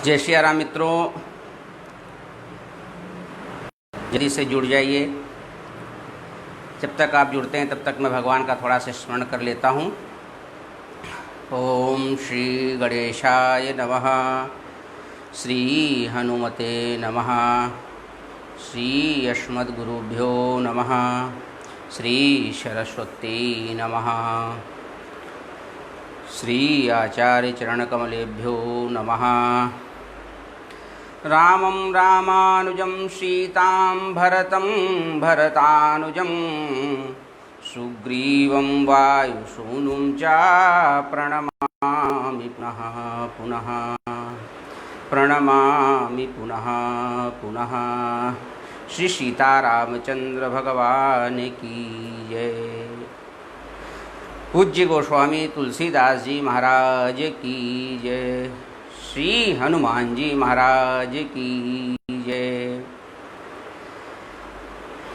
जय श्री राम मित्रों, जल्दी से जुड़ जाइए। जब तक आप जुड़ते हैं तब तक मैं भगवान का थोड़ा सा स्मरण कर लेता हूँ। ओम श्री गणेशाय नमः, श्री हनुमते नमः, श्री अस्मद्गुरुभ्यो नमः, श्री सरस्वती नमः, श्री आचार्य चरणकमलेभ्यो नमः। रामं रामानुजं सीतां भरतं भरतानुजं सुग्रीवं वायुसूनुं च प्रणमामि पुनः पुनः, प्रणमामि पुनः पुनः। श्री सीतारामचंद्र भगवान की जय। पूज्य गोस्वामी तुलसीदास जी महाराज की जय। श्री हनुमान जी महाराज की जय।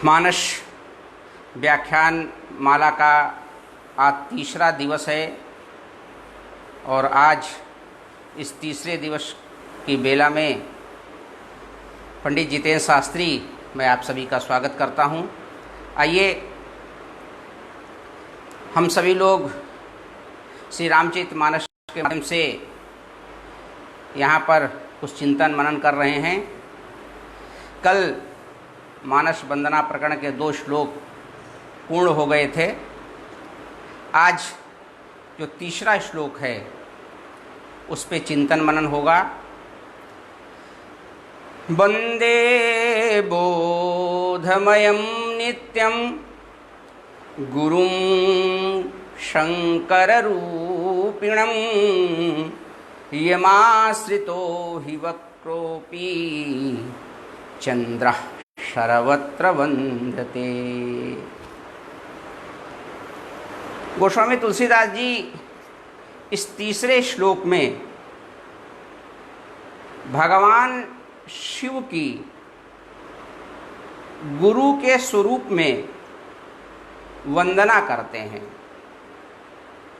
मानस व्याख्यान माला का आज तीसरा दिवस है और आज इस तीसरे दिवस की बेला में पंडित जितेंद्र शास्त्री मैं आप सभी का स्वागत करता हूं। आइए हम सभी लोग श्री रामचरितमानस के माध्यम से यहाँ पर कुछ चिंतन मनन कर रहे हैं। कल मानस वंदना प्रकरण के 2 श्लोक पूर्ण हो गए थे। आज जो तीसरा श्लोक है उस पे चिंतन मनन होगा। वंदे बोधमयं नित्यं गुरुं शंकररूपिणं यमाश्रितो हि वक्रोऽपि चन्द्रः सर्वत्र वन्दते। गोस्वामी तुलसीदास जी इस तीसरे श्लोक में भगवान शिव की गुरु के स्वरूप में वंदना करते हैं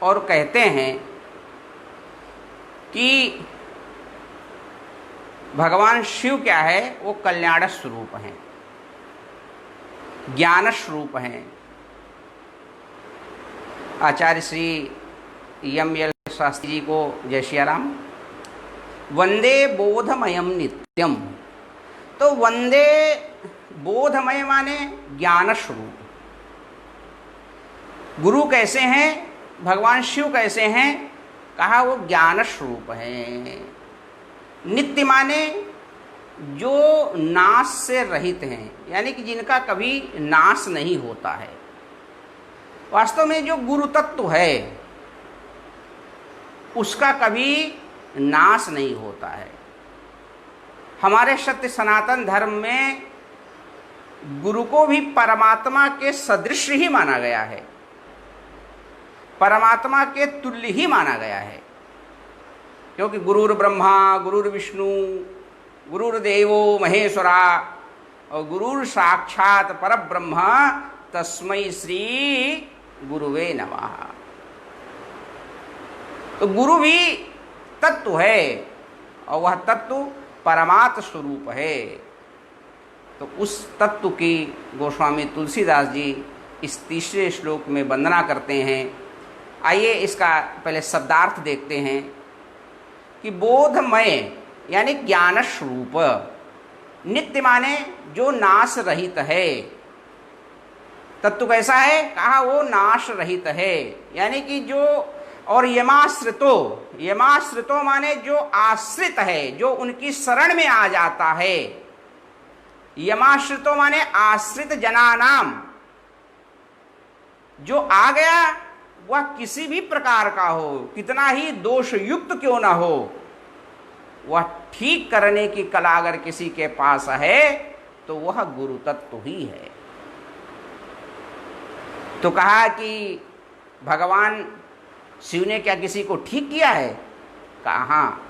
और कहते हैं कि भगवान शिव क्या है, वो कल्याण स्वरूप हैं, ज्ञान स्वरूप हैं। आचार्य श्री एम.एल. शास्त्री जी को जय श्री राम। वंदे बोधमयम नित्यम, तो वंदे बोधमय माने ज्ञान स्वरूप। गुरु कैसे हैं, भगवान शिव कैसे हैं, कहा वो ज्ञान स्वरूप है। नित्य माने जो नाश से रहित हैं, यानी कि जिनका कभी नाश नहीं होता है। वास्तव में जो गुरु तत्व है उसका कभी नाश नहीं होता है। हमारे सत्य सनातन धर्म में गुरु को भी परमात्मा के सदृश ही माना गया है, परमात्मा के तुल्य ही माना गया है। क्योंकि गुरुर् ब्रह्मा गुरुर्विष्णु गुरुर्देवो महेश्वरा और गुरुर् साक्षात परब्रह्म तस्मै श्री गुरुवे नमः। तो गुरु भी तत्व है और वह तत्व परमात्म स्वरूप है। तो उस तत्व की गोस्वामी तुलसीदास जी इस तीसरे श्लोक में वंदना करते हैं। आइए इसका पहले शब्दार्थ देखते हैं कि बोधमय यानी ज्ञान स्वरूप, नित्य माने जो नाश रहित है। तत्व कैसा है, कहा वो नाश रहित है, यानी कि जो, और यमाश्रितो, यमाश्रितो माने जो आश्रित है, जो उनकी शरण में आ जाता है। यमाश्रितो माने आश्रित जनानाम, जो आ गया वह किसी भी प्रकार का हो, कितना ही दोष युक्त क्यों ना हो, वह ठीक करने की कला अगर किसी के पास है तो वह गुरु तत्व ही है। तो कहा कि भगवान शिव ने क्या किसी को ठीक किया है, कहा हाँ।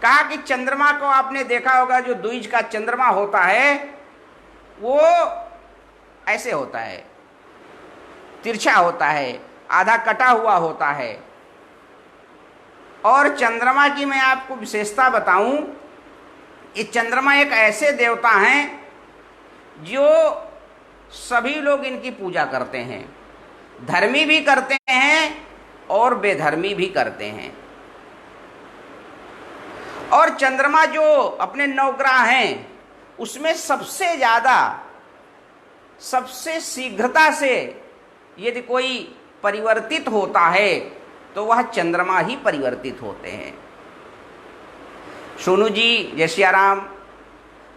कहा कि चंद्रमा को आपने देखा होगा, जो द्विज का चंद्रमा होता है वो ऐसे होता है, तिरछा होता है, आधा कटा हुआ होता है। और चंद्रमा की मैं आपको विशेषता बताऊं, ये चंद्रमा एक ऐसे देवता हैं जो सभी लोग इनकी पूजा करते हैं, धर्मी भी करते हैं और बेधर्मी भी करते हैं। और चंद्रमा जो अपने नवग्रह हैं उसमें सबसे ज़्यादा, सबसे शीघ्रता से यदि कोई परिवर्तित होता है तो वह चंद्रमा ही परिवर्तित होते हैं। सोनू जी, जय सियाराम,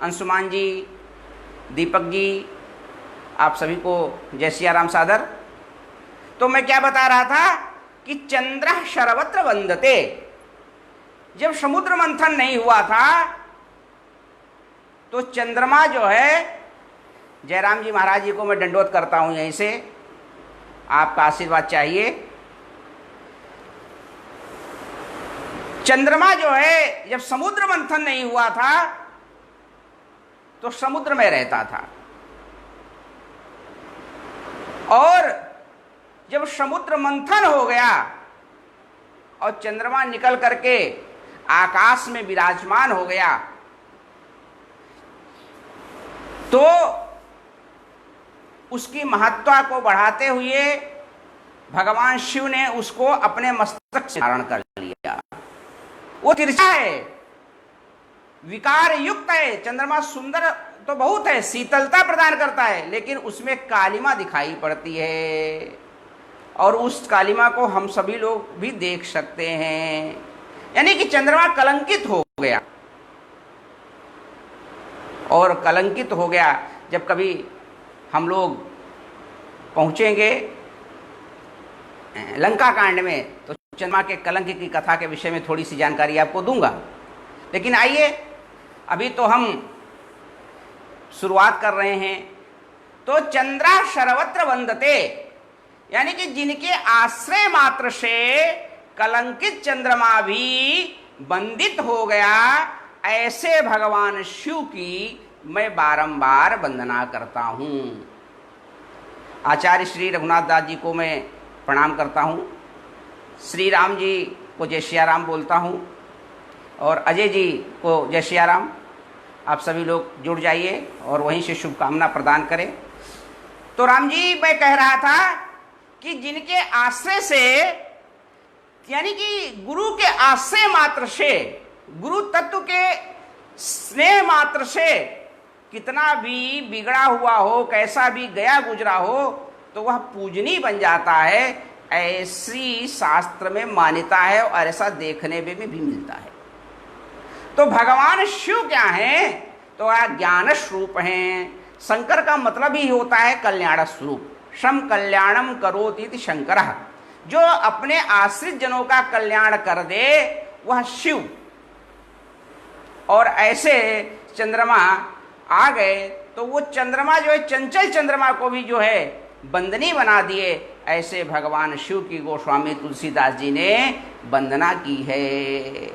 अंशुमान जी, दीपक जी, आप सभी को जय सियाराम सादर। तो मैं क्या बता रहा था कि चंद्रः सर्वत्र वंदते। जब समुद्र मंथन नहीं हुआ था तो चंद्रमा जो है, जयराम जी महाराज जी को मैं दंडवत करता हूं यहीं से, आपका आशीर्वाद चाहिए। चंद्रमा जो है जब समुद्र मंथन नहीं हुआ था तो समुद्र में रहता था, और जब समुद्र मंथन हो गया और चंद्रमा निकल करके आकाश में विराजमान हो गया तो उसकी महत्ता को बढ़ाते हुए भगवान शिव ने उसको अपने मस्तक से धारण कर लिया। वो तिरछा है, विकार युक्त है। चंद्रमा सुंदर तो बहुत है, शीतलता प्रदान करता है, लेकिन उसमें कालिमा दिखाई पड़ती है और उस कालिमा को हम सभी लोग भी देख सकते हैं। यानी कि चंद्रमा कलंकित हो गया, और कलंकित हो गया जब कभी हम लोग पहुंचेंगे लंका कांड में तो चंद्रमा के कलंक की कथा के विषय में थोड़ी सी जानकारी आपको दूंगा। लेकिन आइए, अभी तो हम शुरुआत कर रहे हैं। तो चंद्रा सर्वत्र वंदते, यानी कि जिनके आश्रय मात्र से कलंकित चंद्रमा भी वंदित हो गया, ऐसे भगवान शिव की मैं बारंबार वंदना करता हूं। आचार्य श्री रघुनाथ दास जी को मैं प्रणाम करता हूं, श्री राम जी को जय सियाराम बोलता हूं, और अजय जी को जय सियाराम। आप सभी लोग जुड़ जाइए और वहीं से शुभकामना प्रदान करें। तो राम जी, मैं कह रहा था कि जिनके आश्रय से, यानी कि गुरु के आश्रय मात्र से, गुरु तत्व के स्नेह मात्र से कितना भी बिगड़ा हुआ हो, कैसा भी गया गुजरा हो, तो वह पूजनीय बन जाता है। ऐसी शास्त्र में मान्यता है और ऐसा देखने में भी मिलता है। तो भगवान शिव क्या हैं? तो वह ज्ञान स्वरूप हैं। शंकर का मतलब ही होता है कल्याण स्वरूप। शम कल्याणम करोति शंकरः, जो अपने आश्रित जनों का कल्याण कर दे वह शिव। और ऐसे चंद्रमा आ गए तो वो चंद्रमा जो है, चंचल चंद्रमा को भी जो है वंदनीय बना दिए। ऐसे भगवान शिव की गोस्वामी तुलसीदास जी ने वंदना की है।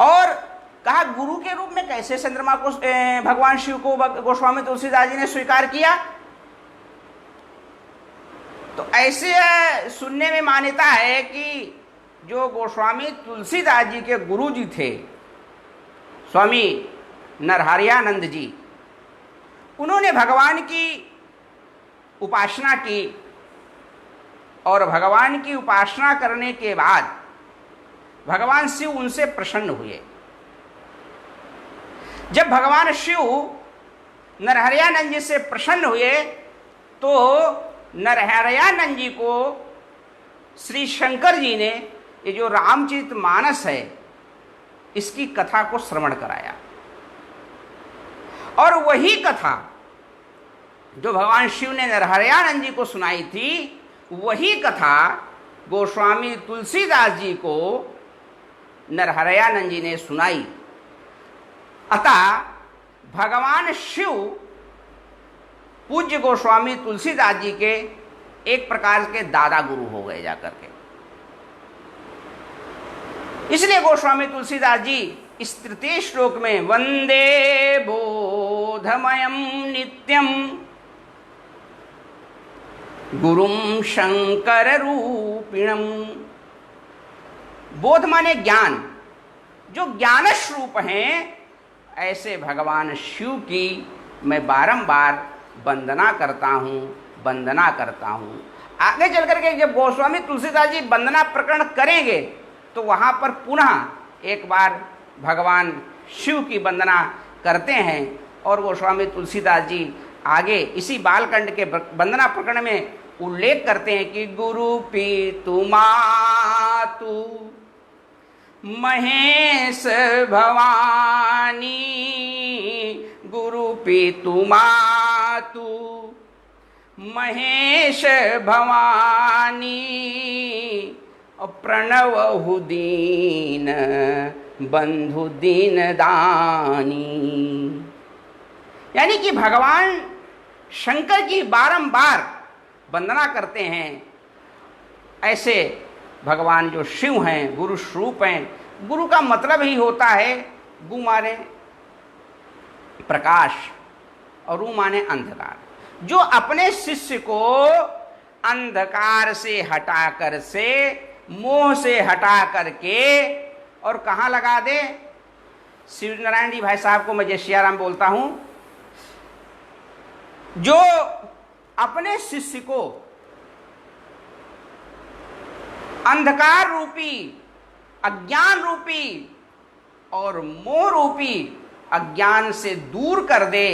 और कहा गुरु के रूप में कैसे चंद्रमा को, भगवान शिव को गोस्वामी तुलसीदास जी ने स्वीकार किया। तो ऐसे सुनने में मान्यता है कि जो गोस्वामी तुलसीदास जी के गुरु जी थे, स्वामी नरहरियानंद जी, उन्होंने भगवान की उपासना की, और भगवान की उपासना करने के बाद भगवान शिव उनसे प्रसन्न हुए। जब भगवान शिव नरहरियानंद जी से प्रसन्न हुए तो नरहरियानंद जी को श्री शंकर जी ने ये जो रामचरितमानस है इसकी कथा को श्रवण कराया। और वही कथा जो भगवान शिव ने नरहरियानंद जी को सुनाई थी, वही कथा गोस्वामी तुलसीदास जी को नरहरियानंद जी ने सुनाई। अतः भगवान शिव पूज्य गोस्वामी तुलसीदास जी के एक प्रकार के दादा गुरु हो गए जाकर के। इसलिए गोस्वामी तुलसीदास जी इस तृतीय श्लोक में वंदे बोधमयम नित्यम गुरुम शंकर रूपिणम, बोध माने ज्ञान, जो ज्ञान स्वरूप हैं, ऐसे भगवान शिव की मैं बारंबार वंदना करता हूँ। आगे चल करके जब गोस्वामी तुलसीदास जी वंदना प्रकरण करेंगे तो वहाँ पर पुनः एक बार भगवान शिव की वंदना करते हैं और गोस्वामी तुलसीदास जी आगे इसी बालकांड के वंदना प्रकरण में उल्लेख करते हैं कि गुरु पितु मातु महेश भवानी, गुरु पितु मातु महेश भवानी, प्रणवहु दीन बंधु दीन दानी। यानी कि भगवान शंकर की बारंबार वंदना करते हैं। ऐसे भगवान जो शिव हैं, गुरु स्वरूप हैं। गुरु का मतलब ही होता है, गु माने प्रकाश और रू माने अंधकार, जो अपने शिष्य को अंधकार से हटाकर से, मोह से हटा करके और कहाँ लगा दे। शिव नारायण जी भाई साहब को मैं जय सियाराम बोलता हूं। जो अपने शिष्य को अंधकार रूपी, अज्ञान रूपी और मोह रूपी अज्ञान से दूर कर दे।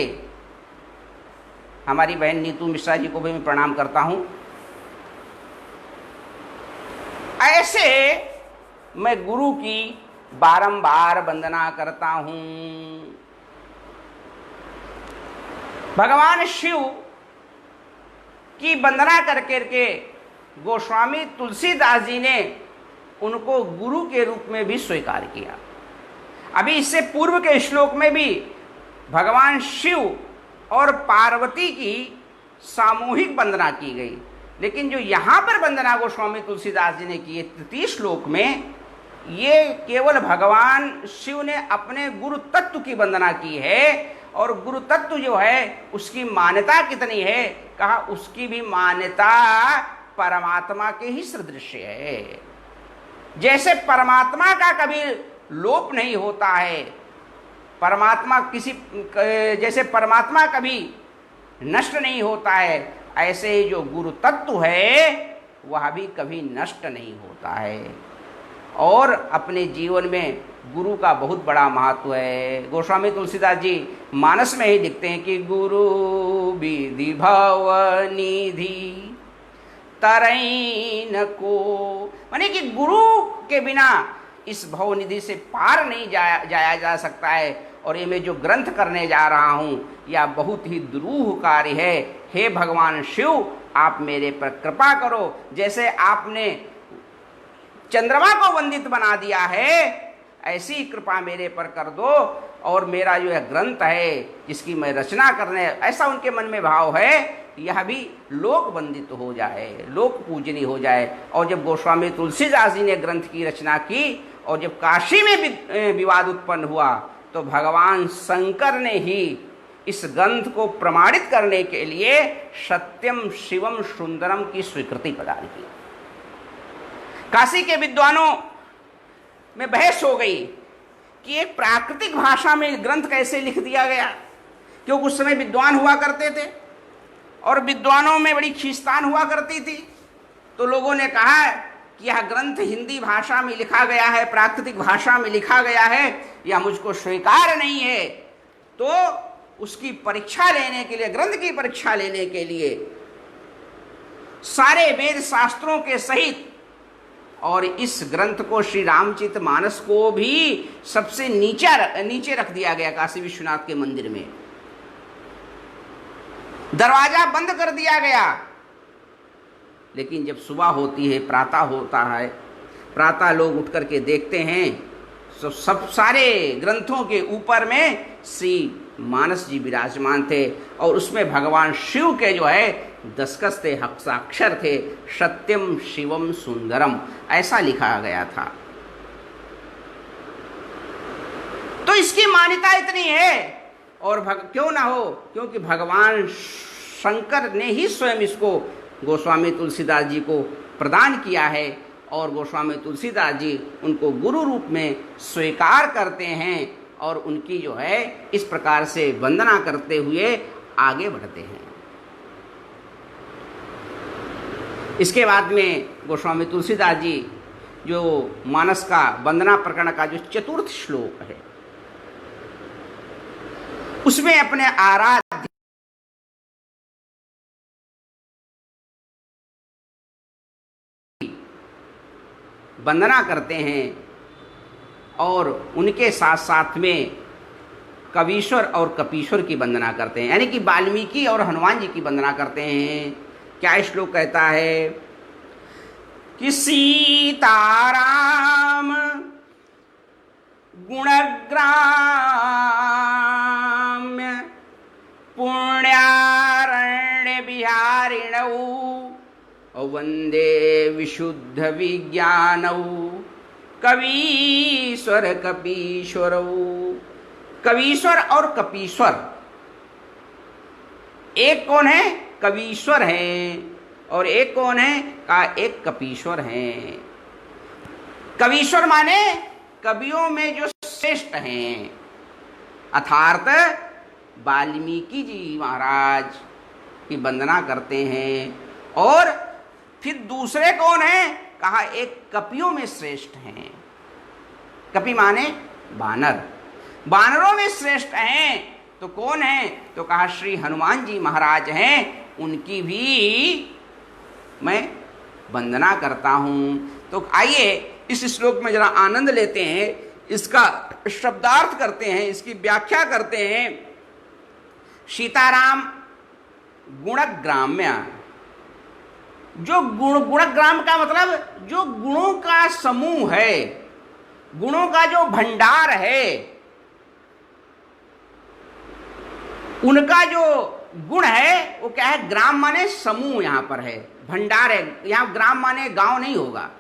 हमारी बहन नीतू मिश्रा जी को भी मैं प्रणाम करता हूं। ऐसे मैं गुरु की बारंबार वंदना करता हूं। भगवान शिव की वंदना करके गोस्वामी तुलसीदास जी ने उनको गुरु के रूप में भी स्वीकार किया। अभी इससे पूर्व के श्लोक में भी भगवान शिव और पार्वती की सामूहिक वंदना की गई, लेकिन जो यहाँ पर वंदना गोस्वामी तुलसीदास जी ने की है तृतीय श्लोक में, ये केवल भगवान शिव ने अपने गुरु तत्व की वंदना की है। और गुरु तत्व जो है उसकी मान्यता कितनी है, कहा उसकी भी मान्यता परमात्मा के ही सदृश है। जैसे परमात्मा का कभी लोप नहीं होता है, परमात्मा किसी जैसे परमात्मा कभी नष्ट नहीं होता है, ऐसे ही जो गुरु तत्व है वह भी कभी नष्ट नहीं होता है। और अपने जीवन में गुरु का बहुत बड़ा महत्व है। गोस्वामी तुलसीदास जी मानस में ही लिखते हैं कि गुरु विधि भव निधि तरैन को, माने कि गुरु के बिना इस भवनिधि से पार नहीं जाया जा सकता है। और ये मैं जो ग्रंथ करने जा रहा हूँ यह बहुत ही दुरूह कार्य है। हे भगवान शिव, आप मेरे पर कृपा करो। जैसे आपने चंद्रमा को वंदित बना दिया है, ऐसी कृपा मेरे पर कर दो। और मेरा जो यह ग्रंथ है जिसकी मैं रचना करने, ऐसा उनके मन में भाव है, यह भी लोक वंदित हो जाए, लोक पूजनीय हो जाए। और जब गोस्वामी तुलसीदास जी ने ग्रंथ की रचना की और जब काशी में विवाद उत्पन्न हुआ तो भगवान शंकर ने ही इस ग्रंथ को प्रमाणित करने के लिए सत्यम शिवम सुंदरम की स्वीकृति प्रदान की। काशी के विद्वानों में बहस हो गई कि एक प्राकृतिक भाषा में ग्रंथ कैसे लिख दिया गया, क्योंकि उस समय विद्वान हुआ करते थे और विद्वानों में बड़ी खींचतान हुआ करती थी। तो लोगों ने कहा कि यह ग्रंथ हिंदी भाषा में लिखा गया है, प्राकृतिक भाषा में लिखा गया है, यह मुझको स्वीकार नहीं है। तो उसकी परीक्षा लेने के लिए, ग्रंथ की परीक्षा लेने के लिए सारे वेद शास्त्रों के सहित और इस ग्रंथ को श्री रामचरित मानस को भी सबसे नीचे रख दिया गया काशी विश्वनाथ के मंदिर में। दरवाजा बंद कर दिया गया। लेकिन जब सुबह होती है, प्रातः होता है, प्रातः लोग उठ करके देखते हैं तो सब सारे ग्रंथों के ऊपर में श्री मानस जी विराजमान थे और उसमें भगवान शिव के जो है दस्खत थे, हस्ताक्षर थे, सत्यम शिवम सुंदरम, ऐसा लिखा गया था। तो इसकी मान्यता इतनी है। और क्यों ना हो, क्योंकि भगवान शंकर ने ही स्वयं इसको गोस्वामी तुलसीदास जी को प्रदान किया है। और गोस्वामी तुलसीदास जी उनको गुरु रूप में स्वीकार करते हैं और उनकी जो है इस प्रकार से वंदना करते हुए आगे बढ़ते हैं। इसके बाद में गोस्वामी तुलसीदास जी जो मानस का वंदना प्रकरण का जो चतुर्थ श्लोक है उसमें अपने आराध्य वंदना करते हैं और उनके साथ साथ में कवीश्वर और कपीश्वर की वंदना करते हैं, यानी कि वाल्मीकि और हनुमान जी की वंदना करते हैं। क्या श्लोक कहता है कि सीताराम गुणग्राम्य पुण्यारण्य विहारिणौ वंदे विशुद्ध विज्ञानौ कवीश्वर कपीश्वरौ। कवीश्वर और कपीश्वर, एक कौन है? कवीश्वर हैं और एक कौन है? का एक कपीश्वर हैं। कवीश्वर माने कवियों में जो श्रेष्ठ हैं, अर्थात वाल्मीकि जी महाराज की वंदना करते हैं। और फिर दूसरे कौन है? कहा एक कपियों में श्रेष्ठ हैं। कपि माने बानर, बानरों में श्रेष्ठ हैं तो कौन है? तो कहा श्री हनुमान जी महाराज हैं, उनकी भी मैं वंदना करता हूं। तो आइए इस श्लोक में जरा आनंद लेते हैं, इसका शब्दार्थ करते हैं, इसकी व्याख्या करते हैं। सीताराम गुणग्राम्य, जो गुणग्राम का मतलब जो गुणों का समूह है, गुणों का जो भंडार है, उनका जो गुण है वो क्या है? ग्राम माने समूह, यहां पर है भंडार है, यहां ग्राम माने गांव नहीं होगा।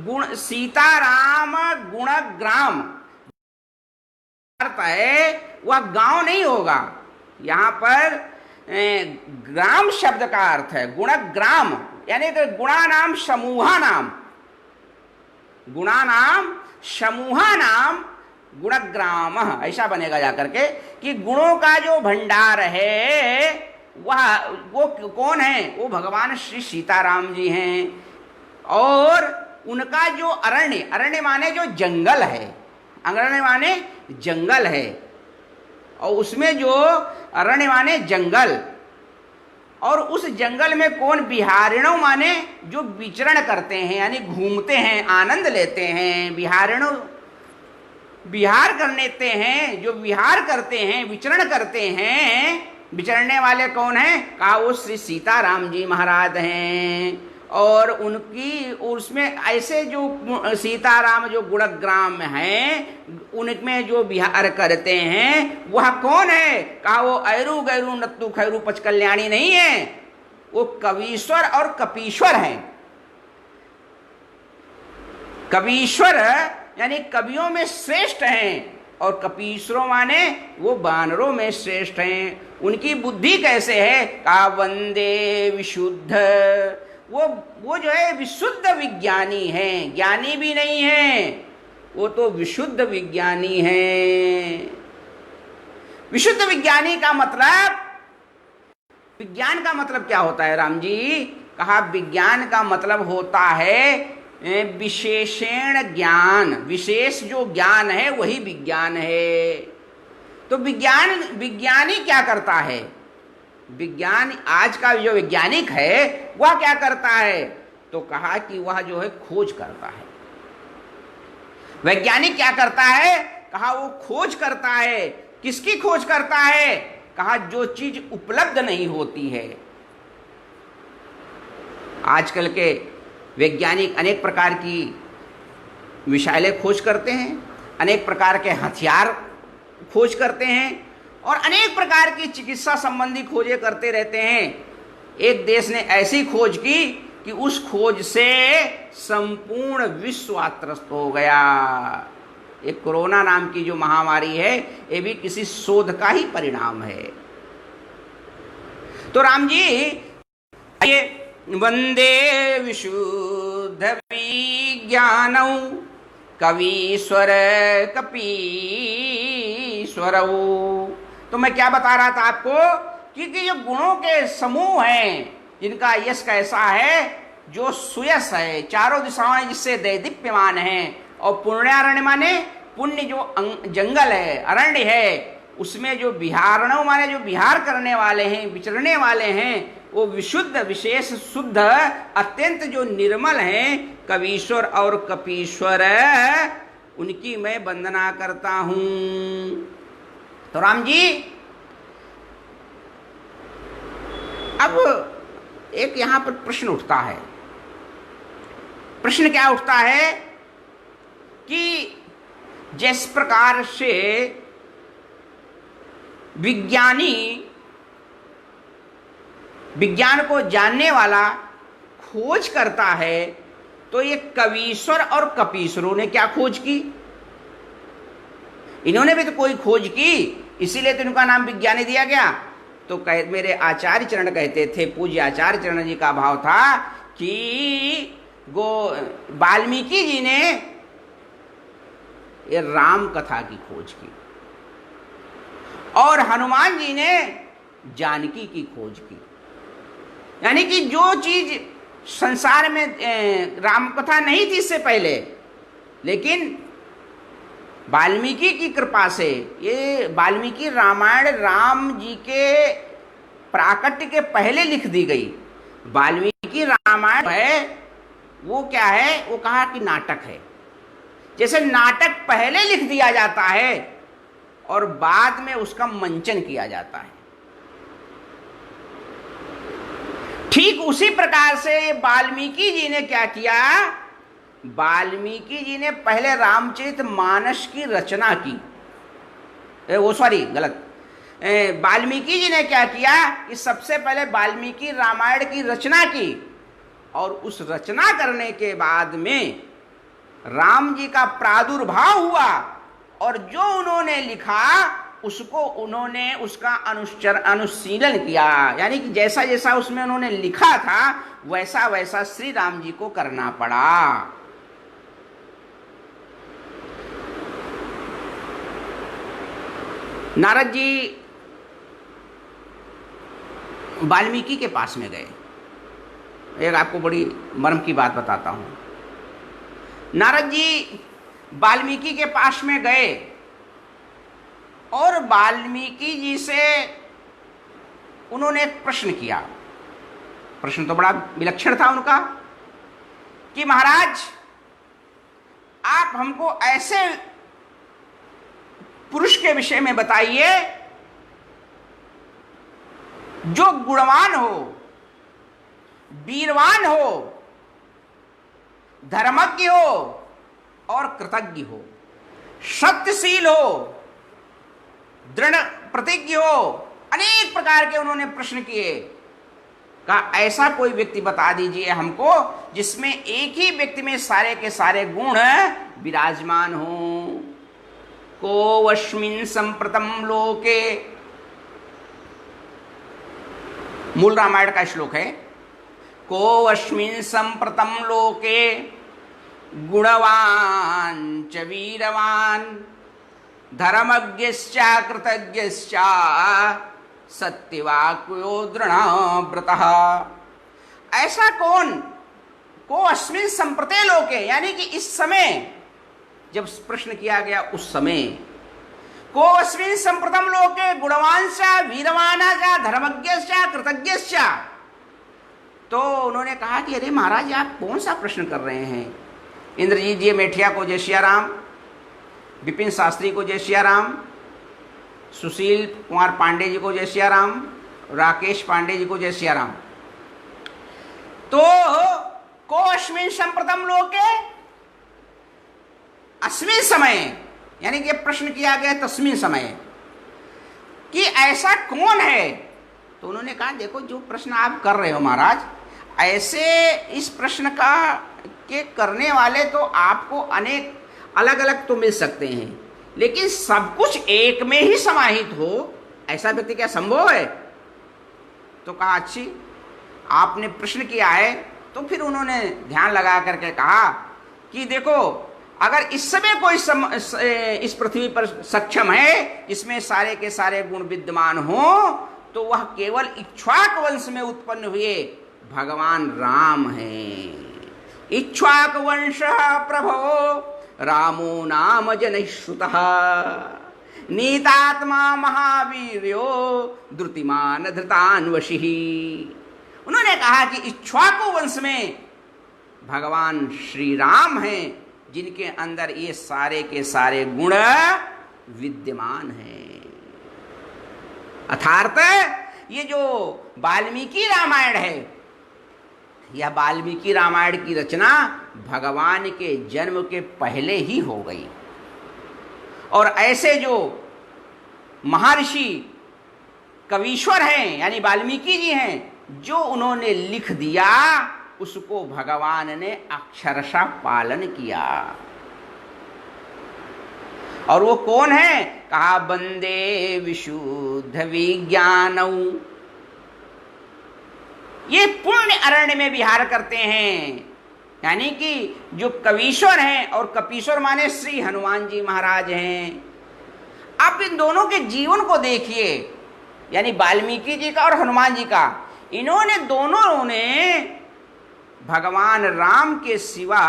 गुण सीताराम गुणग्राम अर्थ है वह गांव नहीं होगा, यहां पर ग्राम शब्द का अर्थ है गुणग्राम, यानी कि गुणा नाम समूहा नाम, गुणा नाम समूहा नाम गुणग्राम, ऐसा बनेगा जाकर के कि गुणों का जो भंडार है वो कौन है? वो भगवान श्री सीताराम जी हैं। और उनका जो अरण्य, अरण्य माने जो जंगल है, अरण्य माने जंगल है, और उसमें जो अरण्य माने जंगल, और उस जंगल में कौन? विहारिणों माने जो विचरण करते हैं, यानी घूमते हैं, आनंद लेते हैं। विहारिणों विहार कर लेते हैं, जो विहार करते हैं, विचरण करते हैं। विचरने वाले कौन हैं? कहा वो श्री सीताराम जी महाराज हैं। और उनकी उसमें ऐसे जो सीताराम जो गुणग्राम हैं, उनमें जो विहार करते हैं वह कौन है? कहा वो ऐरू गैरू नत्तु खैरू पच कल्याणी नहीं है, वो कवीश्वर और कपीश्वर हैं। कवीश्वर यानी कवियों में श्रेष्ठ हैं और कपीश्वरों माने वो बानरों में श्रेष्ठ हैं। उनकी बुद्धि कैसे है? का वंदे विशुद्ध, वो जो है विशुद्ध विज्ञानी हैं, ज्ञानी भी नहीं है, वो तो विशुद्ध विज्ञानी हैं। विशुद्ध विज्ञानी का मतलब, विज्ञान का मतलब क्या होता है राम जी? कहा विज्ञान का मतलब होता है विशेषण ज्ञान, विशेष जो ज्ञान है वही विज्ञान है। तो विज्ञानी क्या करता है? विज्ञान आज का जो वैज्ञानिक है वह क्या करता है? तो कहा कि वह जो है खोज करता है। वैज्ञानिक क्या करता है? कहा वो खोज करता है। किसकी खोज करता है? कहा जो चीज उपलब्ध नहीं होती है। आजकल के वैज्ञानिक अनेक प्रकार की मिसाइलें खोज करते हैं, अनेक प्रकार के हथियार खोज करते हैं और अनेक प्रकार की चिकित्सा संबंधी खोजें करते रहते हैं। एक देश ने ऐसी खोज की कि उस खोज से संपूर्ण विश्व त्रस्त हो गया। एक कोरोना नाम की जो महामारी है, ये भी किसी शोध का ही परिणाम है। तो राम जी ये वंदे विशुद्ध विज्ञानौ कवीश्वर कपीश्वरौ। तो मैं क्या बता रहा था आपको कि जो गुणों के समूह हैं जिनका यश कैसा है, जो सुयश है, चारों दिशाएं जिससे दैदीप्यमान है, और पुण्यारण्य माने पुण्य जो जंगल है, अरण्य है, उसमें जो विहारणों माने जो विहार करने वाले हैं, विचरने वाले हैं, वो विशुद्ध विशेष शुद्ध अत्यंत जो निर्मल हैं, कवीश्वर और कपीश्वर, उनकी मैं वंदना करता हूं। तो राम जी अब एक यहां पर प्रश्न उठता है। प्रश्न क्या उठता है कि जिस प्रकार से विज्ञानी विज्ञान को जानने वाला खोज करता है, तो ये कवीश्वर और कपीश्वरों ने क्या खोज की? इन्होंने भी तो कोई खोज की, इसीलिए तो इनका नाम विज्ञानी दिया गया। तो मेरे आचार्य चरण कहते थे, पूज्य आचार्य चरण जी का भाव था कि वाल्मीकि जी ने ये राम कथा की खोज की और हनुमान जी ने जानकी की खोज की। यानी कि जो चीज संसार में राम कथा नहीं थी इससे पहले, लेकिन वाल्मीकि की कृपा से ये वाल्मीकि रामायण राम जी के प्राकट्य के पहले लिख दी गई। वाल्मीकि रामायण है वो क्या है, वो कहा कि नाटक है। जैसे नाटक पहले लिख दिया जाता है और बाद में उसका मंचन किया जाता है, ठीक उसी प्रकार से वाल्मीकि जी ने क्या किया, वाल्मीकि जी ने पहले रामचरितमानस की रचना की। वाल्मीकि जी ने क्या किया कि सबसे पहले वाल्मीकि रामायण की रचना की, और उस रचना करने के बाद में राम जी का प्रादुर्भाव हुआ, और जो उन्होंने लिखा उसको उन्होंने उसका अनुशीलन किया। यानी कि जैसा जैसा उसमें उन्होंने लिखा था वैसा वैसा श्री राम जी को करना पड़ा। नारद जी वाल्मीकि के पास में गए। एक आपको बड़ी मर्म की बात बताता हूं। नारद जी वाल्मीकि के पास में गए और वाल्मीकि जी से उन्होंने एक प्रश्न किया। प्रश्न तो बड़ा विलक्षण था उनका कि महाराज आप हमको ऐसे पुरुष के विषय में बताइए जो गुणवान हो, वीरवान हो, धर्मज्ञ हो और कृतज्ञ हो, सत्यशील हो, दृढ़ प्रतिज्ञ हो। अनेक प्रकार के उन्होंने प्रश्न किए। कहा ऐसा कोई व्यक्ति बता दीजिए हमको जिसमें एक ही व्यक्ति में सारे के सारे गुण विराजमान हो। को अस्मिन् संप्रतम लोके, मूल रामायण का श्लोक है। को अस्मिन् संप्रतम लोके गुणवान च वीरवान धर्मज्ञश्च कृतज्ञश्च सत्यवाक्यो दृढ़व्रतः। ऐसा कौन, को अस्मिन् संप्रते लोके, यानी कि इस समय जब प्रश्न किया गया उस समय, को अस्मिन् संप्रतम लोके गुणवांश्च वीरवानश्च धर्मज्ञश्च कृतज्ञश्च। तो उन्होंने कहा कि अरे महाराज आप कौन सा प्रश्न कर रहे हैं? इंद्रजीत जी मेठिया को जय सिया राम, विपिन शास्त्री को जय सिया राम, सुशील कुमार पांडे जी को जय सिया राम, राकेश पांडे जी को जय सिया राम। तो को अस्मिन् संप्रतम लोके, अस्मिन् समय, यानी कि प्रश्न किया गया तस्मिन् समय कि ऐसा कौन है। तो उन्होंने कहा देखो जो प्रश्न आप कर रहे हो महाराज, ऐसे इस प्रश्न का के करने वाले तो आपको अनेक अलग अलग तो मिल सकते हैं, लेकिन सब कुछ एक में ही समाहित हो ऐसा व्यक्ति क्या संभव है? तो कहा अच्छी आपने प्रश्न किया है। तो फिर उन्होंने ध्यान लगा करके कहा कि देखो अगर इस समय कोई इस पृथ्वी पर सक्षम है, इसमें सारे के सारे गुण विद्यमान हो, तो वह केवल इक्ष्वाक वंश में उत्पन्न हुए भगवान राम हैं। इक्ष्वाक वंश प्रभो रामो नाम जनश्रुतः नीतात्मा महावीर्यो द्रुतिमान धृतान्वशिः। उन्होंने कहा कि इक्ष्वाकु वंश में भगवान श्री राम हैं, जिनके अंदर ये सारे के सारे गुण विद्यमान हैं। अर्थात ये जो वाल्मीकि रामायण है, यह वाल्मीकि रामायण की रचना भगवान के जन्म के पहले ही हो गई, और ऐसे जो महर्षि कवीश्वर हैं यानी वाल्मीकि जी हैं, जो उन्होंने लिख दिया उसको भगवान ने अक्षरशः पालन किया। और वो कौन है? कहा वंदे विशुद्ध विज्ञानौ। ये पुण्य अरण्य में विहार करते हैं, यानी कि जो कवीश्वर हैं, और कपीश्वर माने श्री हनुमान जी महाराज हैं। आप इन दोनों के जीवन को देखिए, यानी वाल्मीकि जी का और हनुमान जी का। इन्होंने दोनों ने भगवान राम के सिवा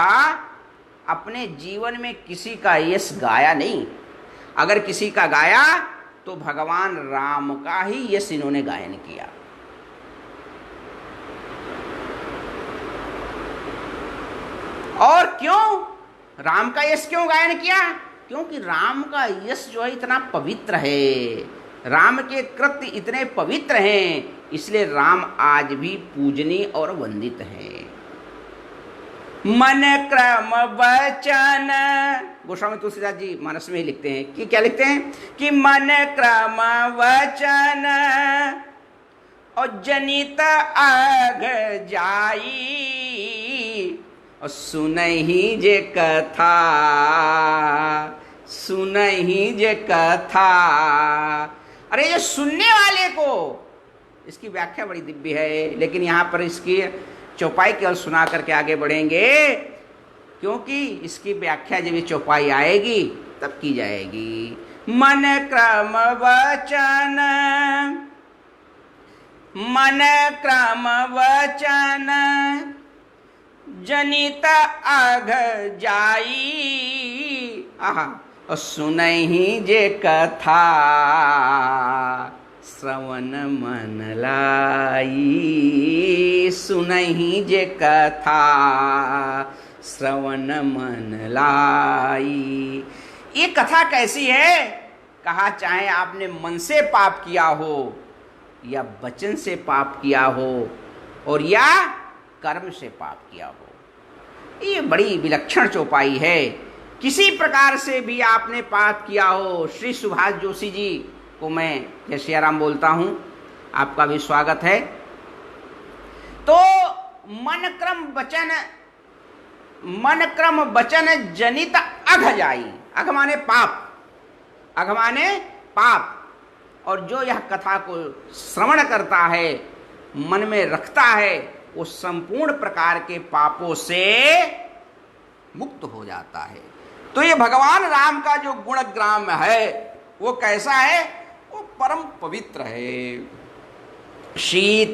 अपने जीवन में किसी का यश गाया नहीं। अगर किसी का गाया तो भगवान राम का ही यश इन्होंने गायन किया। और क्यों राम का यश क्यों गायन किया? क्योंकि राम का यश जो है इतना पवित्र है, राम के कृत्य इतने पवित्र हैं, इसलिए राम आज भी पूजनीय और वंदित हैं। मन क्रम वचन, गोस्वामी तुलसीदास जी मानस में ही लिखते हैं कि क्या लिखते हैं कि मन क्रम वचन और जनित अघ जाई, और सुनहि जे कथा, सुनहि जे कथा। अरे ये सुनने वाले को, इसकी व्याख्या बड़ी दिव्य है, लेकिन यहाँ पर इसकी चौपाई केवल सुना करके आगे बढ़ेंगे, क्योंकि इसकी व्याख्या जब ये चौपाई आएगी तब की जाएगी। मन क्रम वचन, मन क्रम वचन जनित अघ जाई, आहा, और सुनहि जे कथा श्रवण मन लाई, सुनहि जे कथा श्रवण मन लाई। ये कथा कैसी है? कहा चाहे आपने मन से पाप किया हो या वचन से पाप किया हो और या कर्म से पाप किया हो, ये बड़ी विलक्षण चौपाई है। किसी प्रकार से भी आपने पाप किया हो, श्री सुभाष जोशी जी को मैं जय श्री राम बोलता हूं, आपका भी स्वागत है। तो मन क्रम वचन जनित अघ जाई, अघ माने पाप, अघ माने पाप। और जो यह कथा को श्रवण करता है, मन में रखता है, वो संपूर्ण प्रकार के पापों से मुक्त हो जाता है। तो ये भगवान राम का जो गुणग्राम है वो कैसा है? वो परम पवित्र है। सीताराम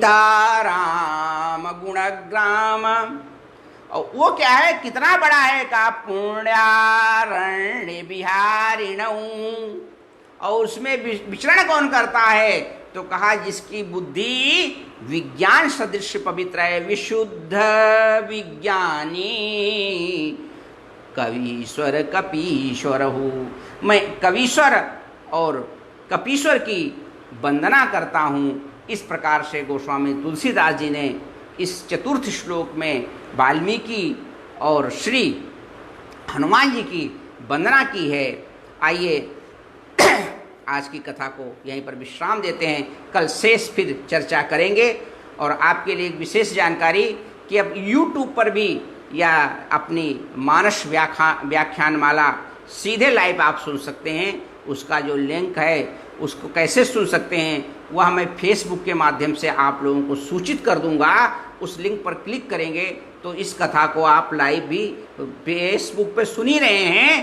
गुणग्राम, और वो क्या है, कितना बड़ा है? का पुण्यारण्य बिहारिणौ, और उसमें विचरण कौन करता है? तो कहा जिसकी बुद्धि विज्ञान सदृश पवित्र है, विशुद्ध विज्ञानी कवीश्वर कपीश्वर हूँ। मैं कवीश्वर और कपीश्वर की वंदना करता हूँ। इस प्रकार से गोस्वामी तुलसीदास जी ने इस चतुर्थ श्लोक में वाल्मीकि और श्री हनुमान जी की वंदना की है। आइए आज की कथा को यहीं पर विश्राम देते हैं, कल शेष फिर चर्चा करेंगे। और आपके लिए एक विशेष जानकारी कि अब YouTube पर भी या अपनी मानस व्याख्यान माला सीधे लाइव आप सुन सकते हैं। उसका जो लिंक है उसको कैसे सुन सकते हैं वह मैं फेसबुक के माध्यम से आप लोगों को सूचित कर दूंगा। उस लिंक पर क्लिक करेंगे तो इस कथा को आप लाइव भी फेसबुक पे सुन ही रहे हैं।